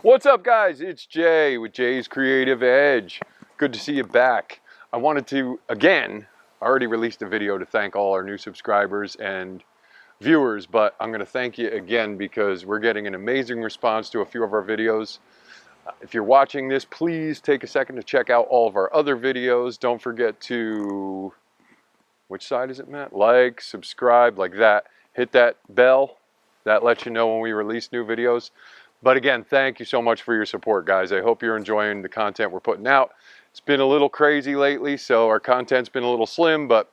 What's up, guys? It's Jay with Jay's Creative Edge. Good to see you back. I wanted to, again, I already released a video to thank all our new subscribers and viewers, but I'm going to thank you again because we're getting an amazing response to a few of our videos. If you're watching this, please take a second to check out all of our other videos. Don't forget to, which side is it, Matt? Like, subscribe, like that. Hit that bell. That lets you know when we release new videos. But again, thank you so much for your support, guys. I hope you're enjoying the content we're putting out. It's been a little crazy lately, so our content's been a little slim, but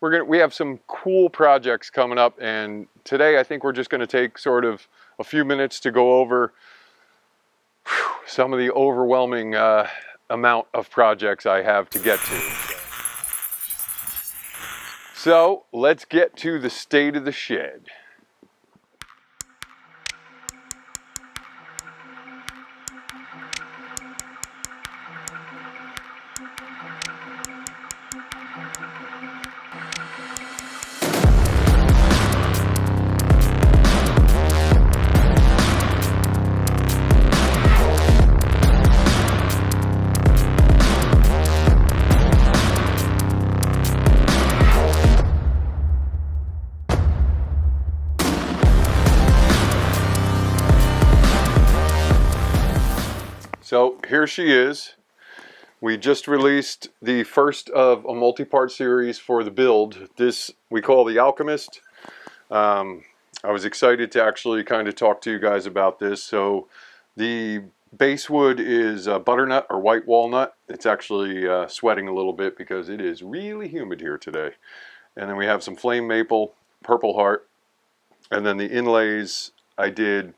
we have some cool projects coming up, and today I think we're just gonna take sort of a few minutes to go over some of the overwhelming amount of projects I have to get to. So let's get to the state of the shed. So here she is. We just released the first of a multi-part series for the build. This we call the Alchemist. I was excited to actually kind of talk to you guys about this. So the base wood is butternut or white walnut. It's actually sweating a little bit because it is really humid here today. And then we have some flame maple, purple heart, and then the inlays I did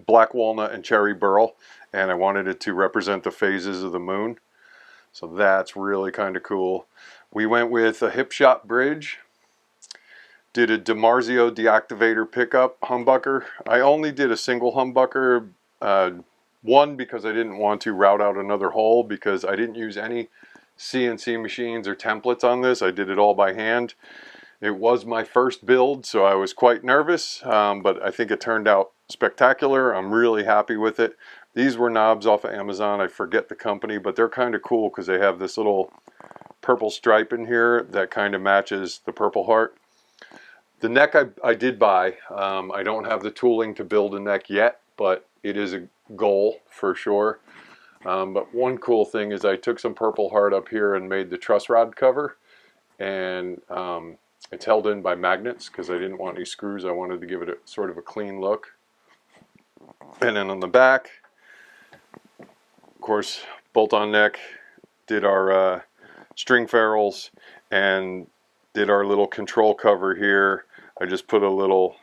black walnut and cherry burl, and I wanted it to represent the phases of the moon, so that's really kind of cool. We went with a hip shot bridge, did a DiMarzio deactivator pickup humbucker. I only did a single humbucker, one because I didn't want to route out another hole, because I didn't use any CNC machines or templates on this. I did it all by hand. It was my first build, so I was quite nervous, but I think it turned out spectacular. I'm really happy with it. These were knobs off of Amazon. I forget the company, but they're kind of cool because they have this little purple stripe in here that kind of matches the Purple Heart. The neck I did buy. I don't have the tooling to build a neck yet, but it is a goal for sure. But one cool thing is I took some Purple Heart up here and made the truss rod cover, and it's held in by magnets because I didn't want any screws. I wanted to give it a sort of a clean look. And then on the back, of course, bolt-on neck, did our string ferrules and did our little control cover here. I just put a little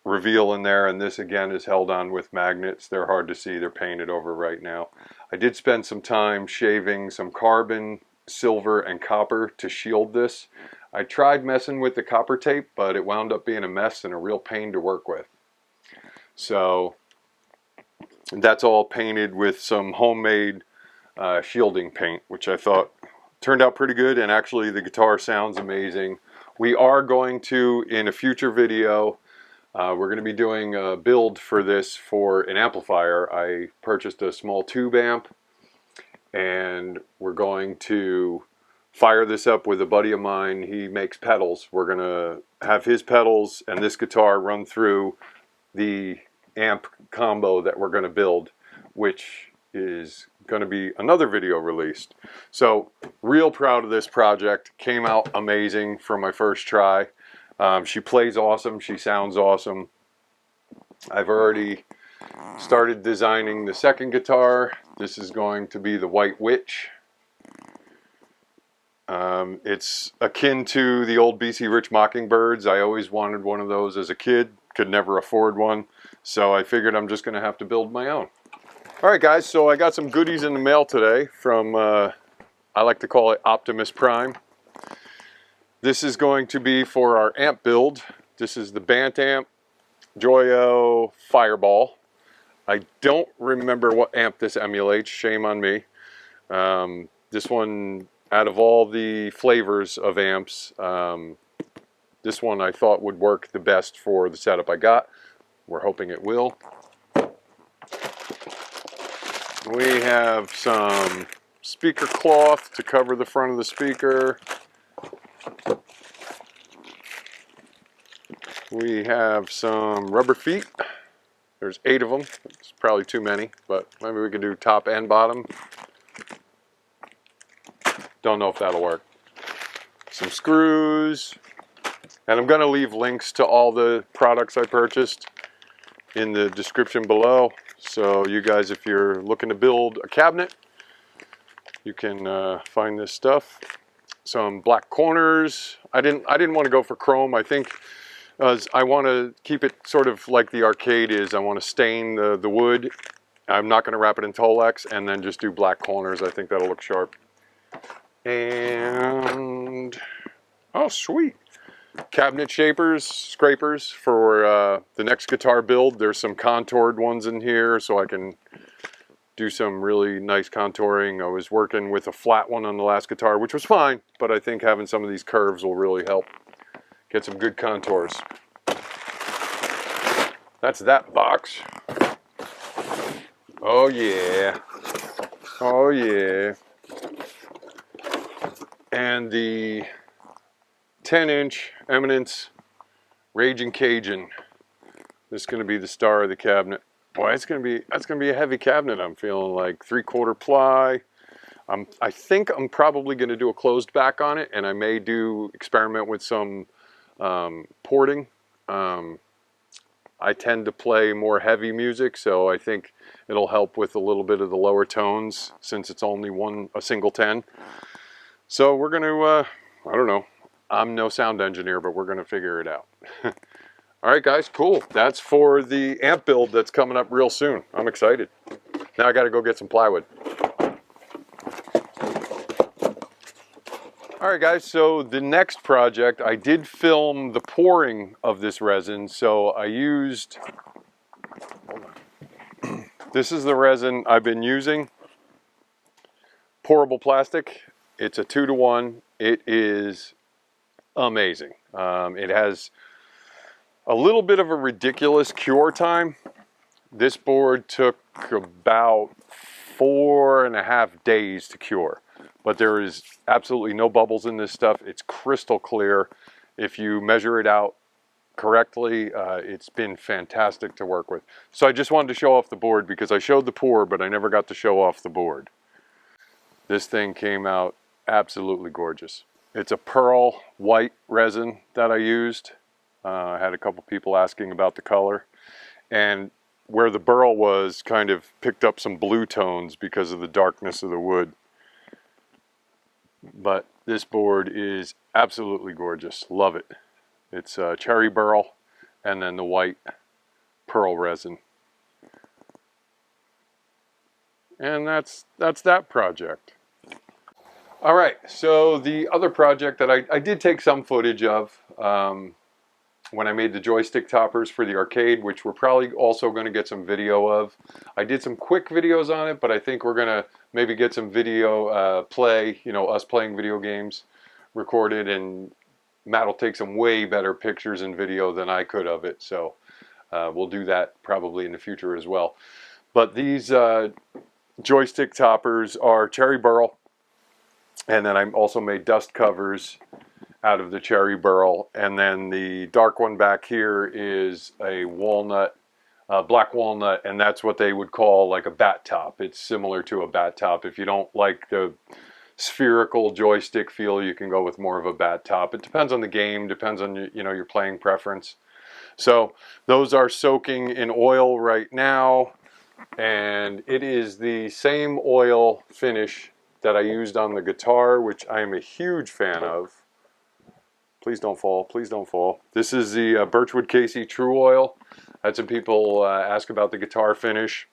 reveal in there, and this again is held on with magnets. They're hard to see. They're painted over right now. I did spend some time shaving some carbon, silver, and copper to shield this. I tried messing with the copper tape, but it wound up being a mess and a real pain to work with. So that's all painted with some homemade shielding paint, which I thought turned out pretty good, and actually the guitar sounds amazing. We are going to, in a future video, we're going to be doing a build for this for an amplifier. I purchased a small tube amp, and we're going to fire this up with a buddy of mine. He makes pedals. We're going to have his pedals and this guitar run through the amp combo that we're going to build, which is going to be another video released. So real proud of this project. Came out amazing for my first try. She plays awesome. She sounds awesome. I've already started designing the second guitar. This is going to be the White Witch. It's akin to the old BC Rich Mockingbirds. I always wanted one of those as a kid, could never afford one, so I figured I'm just going to have to build my own. Alright guys, so I got some goodies in the mail today from, I like to call it Optimus Prime. This is going to be for our amp build. This is the Bant amp Joyo Fireball. I don't remember what amp this emulates, shame on me. This one, out of all the flavors of amps, this one I thought would work the best for the setup I got. We're hoping it will. We have some speaker cloth to cover the front of the speaker. We have some rubber feet. There's 8 of them. It's probably too many, but maybe we can do top and bottom. Don't know if that'll work. Some screws. And I'm going to leave links to all the products I purchased in the description below. So you guys, if you're looking to build a cabinet, you can find this stuff. Some black corners. I didn't want to go for chrome. I think I want to keep it sort of like the arcade is. I want to stain the wood. I'm not going to wrap it in Tolex and then just do black corners. I think that'll look sharp. And oh, sweet. Cabinet shapers, scrapers for the next guitar build. There's some contoured ones in here so I can do some really nice contouring. I was working with a flat one on the last guitar, which was fine, but I think having some of these curves will really help get some good contours. That's that box. Oh yeah. Oh yeah. And the 10-inch Eminence Raging Cajun. This is going to be the star of the cabinet. Boy, that's going to be a heavy cabinet. I'm feeling like 3/4 ply. I think I'm probably going to do a closed back on it, and I may experiment with some porting. I tend to play more heavy music, so I think it'll help with a little bit of the lower tones since it's only a single 10. So we're going to, I don't know. I'm no sound engineer, but we're going to figure it out. All right, guys, cool. That's for the amp build that's coming up real soon. I'm excited. Now I got to go get some plywood. All right, guys, so the next project, I did film the pouring of this resin. So I used, this is the resin I've been using. Pourable plastic. It's a 2-to-1. It is amazing. It has a little bit of a ridiculous cure time. This board took about 4.5 days to cure, but there is absolutely no bubbles in this stuff. It's crystal clear. If you measure it out correctly, it's been fantastic to work with. So I just wanted to show off the board because I showed the pour, but I never got to show off the board. This thing came out absolutely gorgeous. It's a pearl white resin that I used. I had a couple people asking about the color, and where the burl was kind of picked up some blue tones because of the darkness of the wood. But this board is absolutely gorgeous. Love it. It's cherry burl and then the white pearl resin. And that's that project. All right, so the other project that I did take some footage of when I made the joystick toppers for the arcade, which we're probably also going to get some video of. I did some quick videos on it, but I think we're going to maybe get some video play, us playing video games recorded, and Matt will take some way better pictures and video than I could of it, so we'll do that probably in the future as well. But these joystick toppers are cherry burl, and then I also made dust covers out of the cherry burl, and then the dark one back here is a walnut, black walnut, and that's what they would call like a bat top. It's similar to a bat top. If you don't like the spherical joystick feel, you can go with more of a bat top. It depends on the game, depends on your playing preference. So those are soaking in oil right now, and it is the same oil finish that I used on the guitar, which I am a huge fan of. Please don't fall, please don't fall. This is the Birchwood Casey True Oil. I had some people ask about the guitar finish.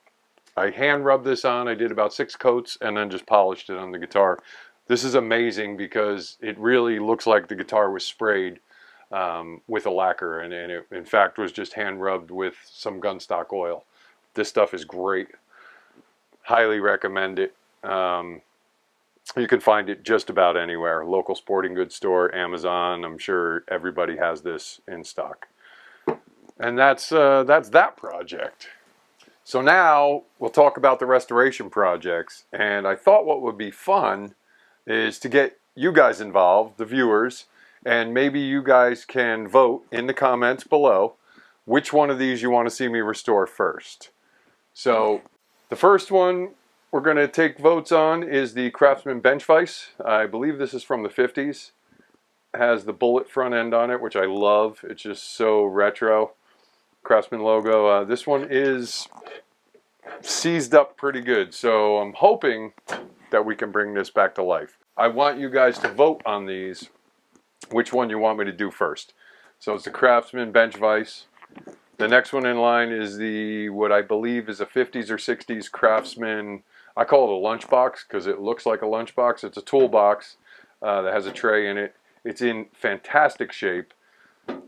I hand rubbed this on. I did about 6 coats and then just polished it on the guitar. This is amazing because it really looks like the guitar was sprayed with a lacquer, and it in fact was just hand rubbed with some gunstock oil. This stuff is great. Highly recommend it. You can find it just about anywhere. Local sporting goods store, Amazon. I'm sure everybody has this in stock. And that's that project. So now we'll talk about the restoration projects, and I thought what would be fun is to get you guys involved, the viewers, and maybe you guys can vote in the comments below which one of these you want to see me restore first. So the first one we're going to take votes on is the Craftsman bench vise. I believe this is from the 50s. It has the bullet front end on it, which I love. It's just so retro. Craftsman logo. This one is seized up pretty good, so I'm hoping that we can bring this back to life. I want you guys to vote on these, which one you want me to do first. So it's the Craftsman bench vise. The next one in line is the, what I believe is a 50s or 60s Craftsman, I call it a lunchbox because it looks like a lunchbox. It's a toolbox that has a tray in it. It's in fantastic shape.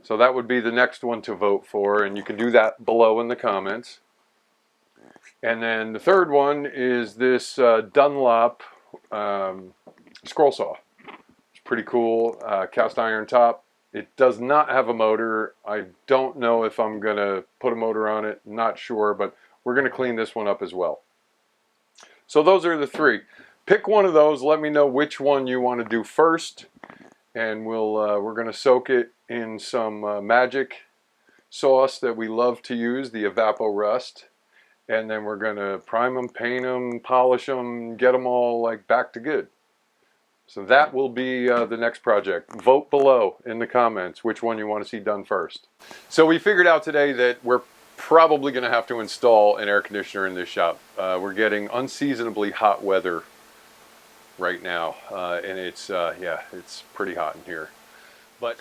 So that would be the next one to vote for, and you can do that below in the comments. And then the third one is this Dunlop scroll saw. It's pretty cool, cast iron top. It does not have a motor. I don't know if I'm going to put a motor on it, not sure, but we're going to clean this one up as well. So those are the three. Pick one of those, let me know which one you want to do first, and we're going to soak it in some magic sauce that we love to use, the Evapor Rust, and then we're going to prime them, paint them, polish them, get them all like back to good. So that will be the next project. Vote below in the comments which one you want to see done first. So we figured out today that we're probably going to have to install an air conditioner in this shop. We're getting unseasonably hot weather right now, and it's yeah, it's pretty hot in here. But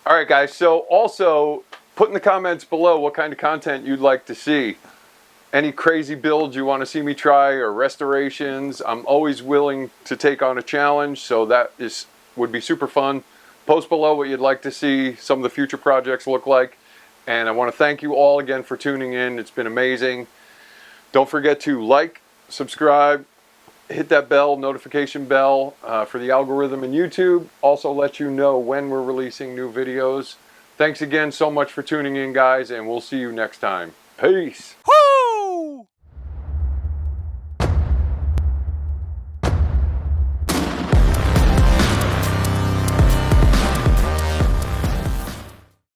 all right, guys. So also put in the comments below what kind of content you'd like to see. Any crazy builds you want to see me try, or restorations. I'm always willing to take on a challenge, so that would be super fun. Post below what you'd like to see some of the future projects look like. And I want to thank you all again for tuning in. It's been amazing. Don't forget to like, subscribe, hit that bell, notification bell for the algorithm in YouTube. Also let you know when we're releasing new videos. Thanks again so much for tuning in, guys, and we'll see you next time. Peace.